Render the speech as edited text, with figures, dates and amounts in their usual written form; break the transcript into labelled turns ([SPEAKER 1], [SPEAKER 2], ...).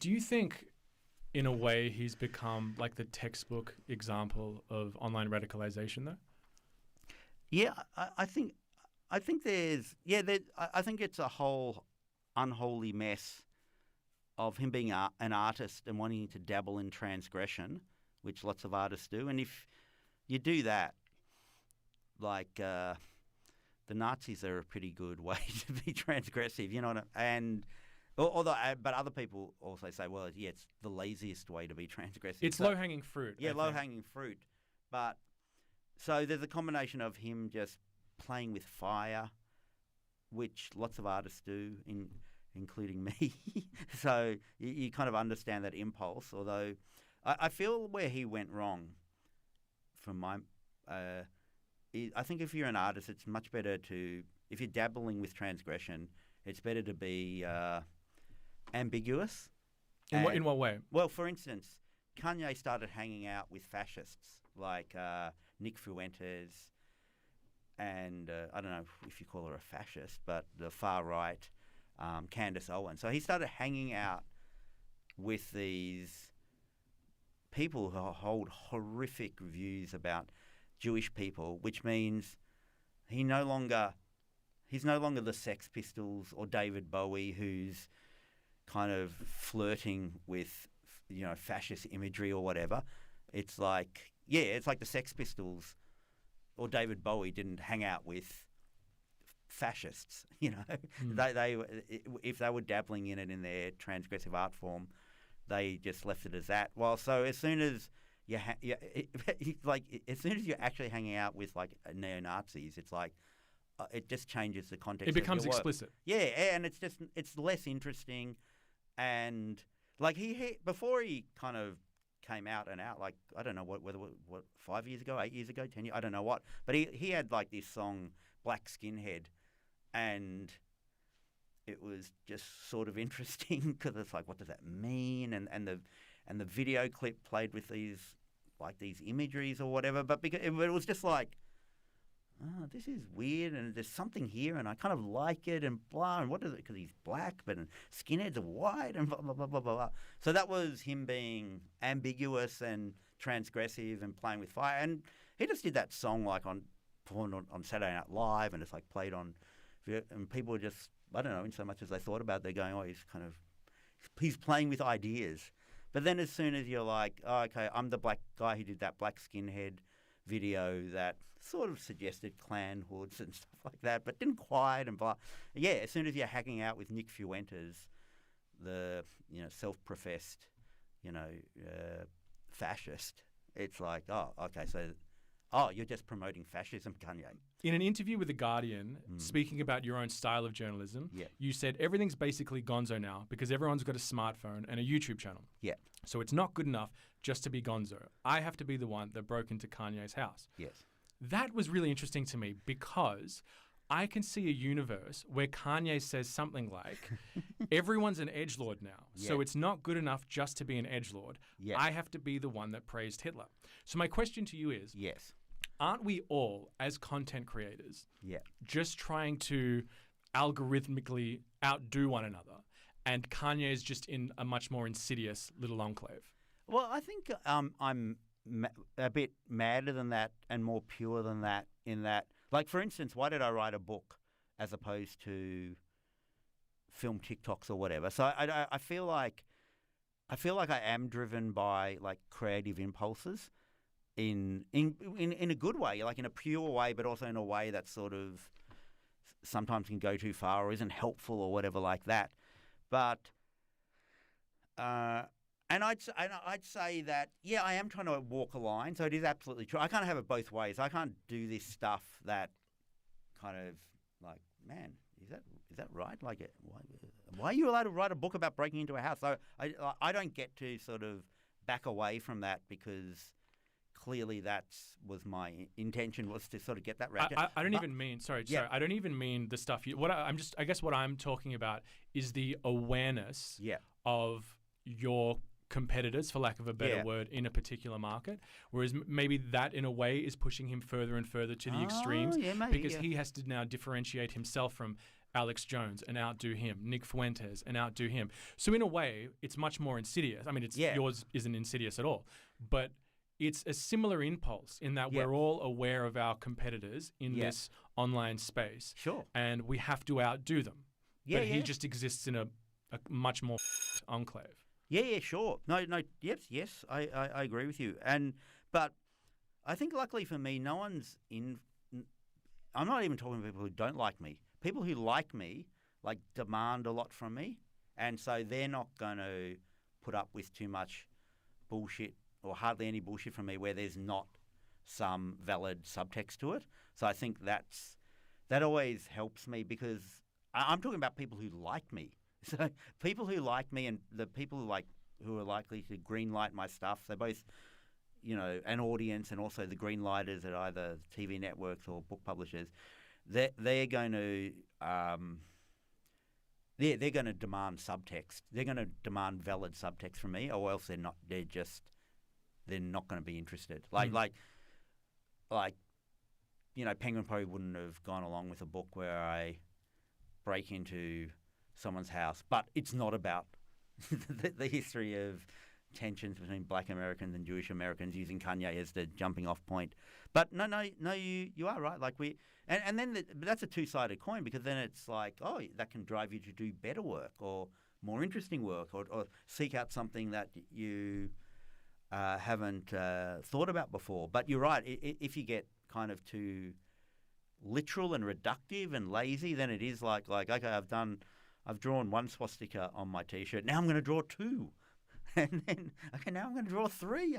[SPEAKER 1] Do you think, in a way, he's become like the textbook example of online radicalization, though?
[SPEAKER 2] Yeah, I think there's I think it's a whole unholy mess of him being an artist and wanting to dabble in transgression, which lots of artists do. And if you do that, like the Nazis are a pretty good way to be transgressive, you know what I mean? And but other people also say, well, yeah, it's the laziest way to be transgressive.
[SPEAKER 1] It's low-hanging fruit.
[SPEAKER 2] Yeah, low-hanging fruit. But so there's a combination of him just playing with fire, which lots of artists do, including me. So you kind of understand that impulse. Although I feel where he went wrong, from my, I think if you're an artist, it's much better to, if you're dabbling with transgression, it's better to be ambiguous.
[SPEAKER 1] In what way?
[SPEAKER 2] Well, for instance, Kanye started hanging out with fascists like Nick Fuentes and I don't know if you call her a fascist, but the far right, Candace Owen. So he started hanging out with these people who hold horrific views about Jewish people, which means he's no longer the Sex Pistols or David Bowie, who's kind of flirting with, you know, fascist imagery or whatever. It's like the Sex Pistols or David Bowie didn't hang out with fascists, you know. They if they were dabbling in it in their transgressive art form, they just left it as that. Well, so as soon as as soon as you're actually hanging out with like neo-Nazis, it's like it just changes the context.
[SPEAKER 1] It becomes explicit.
[SPEAKER 2] Yeah, and it's less interesting. And like before he kind of came out and out, like I don't know what 5 years ago, 8 years ago, 10 years, I don't know what, but he had like this song Black Skinhead, and it was just sort of interesting because it's like, what does that mean? And the video clip played with these imageries or whatever, but because it was just like, oh, this is weird, and there's something here, and I kind of like it, and blah, and what is it? Because he's black, but skinheads are white, and blah, blah, blah, blah, blah. So that was him being ambiguous and transgressive and playing with fire. And he just did that song like on Saturday Night Live, and it's like played on, and people were just, I don't know, in so much as they thought about it, they're going, oh, he's playing with ideas. But then as soon as you're like, oh, okay, I'm the black guy who did that Black Skinhead video that sort of suggested clan hoods and stuff like that, but didn't quite, and blah. Yeah, as soon as you're hanging out with Nick Fuentes, the self-professed fascist, it's like, oh, okay, so you're just promoting fascism, Kanye.
[SPEAKER 1] In an interview with The Guardian, speaking about your own style of journalism, you said everything's basically gonzo now because everyone's got a smartphone and a YouTube channel.
[SPEAKER 2] Yeah.
[SPEAKER 1] So it's not good enough just to be gonzo. I have to be the one that broke into Kanye's house.
[SPEAKER 2] Yes.
[SPEAKER 1] That was really interesting to me because I can see a universe where Kanye says something like, everyone's an edgelord now, so it's not good enough just to be an edgelord.
[SPEAKER 2] Yes.
[SPEAKER 1] I have to be the one that praised Hitler. So my question to you is,
[SPEAKER 2] yes,
[SPEAKER 1] aren't we all, as content creators,
[SPEAKER 2] yeah,
[SPEAKER 1] just trying to algorithmically outdo one another, and Kanye is just in a much more insidious little enclave?
[SPEAKER 2] Well, I think I'm a bit madder than that and more pure than that in that, like, for instance, why did I write a book as opposed to film TikToks or whatever? So I feel like I am driven by like creative impulses in a good way, like in a pure way, but also in a way that sort of sometimes can go too far or isn't helpful or whatever like that. But and I'd say that, yeah, I am trying to walk a line. So it is absolutely true. I can't have it both ways. I can't do this stuff that kind of like, man, is that right? Like, why are you allowed to write a book about breaking into a house? So I don't get to sort of back away from that because clearly that was my intention, was to sort of get that right.
[SPEAKER 1] I don't even mean, sorry, I don't even mean the stuff I guess what I'm talking about is the awareness of your competitors, for lack of a better word, in a particular market, whereas maybe that in a way is pushing him further and further to the extremes because he has to now differentiate himself from Alex Jones and outdo him, Nick Fuentes and outdo him. So in a way, it's much more insidious. I mean, yours isn't insidious at all, but it's a similar impulse in that we're all aware of our competitors in this online space.
[SPEAKER 2] Sure.
[SPEAKER 1] And we have to outdo them. But he just exists in a much more enclave.
[SPEAKER 2] Yeah, sure. No, yes, I agree with you. But I think luckily for me, no one's in. I'm not even talking to people who don't like me. People who like me, like, demand a lot from me, and so they're not going to put up with too much bullshit or hardly any bullshit from me where there's not some valid subtext to it. So I think that always helps me because I'm talking about people who like me. So people who like me and the people who are likely to greenlight my stuff, they're both, an audience and also the greenlighters at either TV networks or book publishers. They're going to they're going to demand subtext. They're going to demand valid subtext from me, or else they're not. They're not going to be interested. Like Penguin probably wouldn't have gone along with a book where I break into someone's house, but it's not about the history of tensions between Black Americans and Jewish Americans, using Kanye as the jumping off point. But no, you are right. Like but that's a two-sided coin, because then it's like, that can drive you to do better work or more interesting work, or seek out something that you haven't thought about before. But you're right. If you get kind of too literal and reductive and lazy, then it is like okay, I've drawn one swastika on my T-shirt. Now I'm going to draw two. And then, okay, now I'm going to draw three.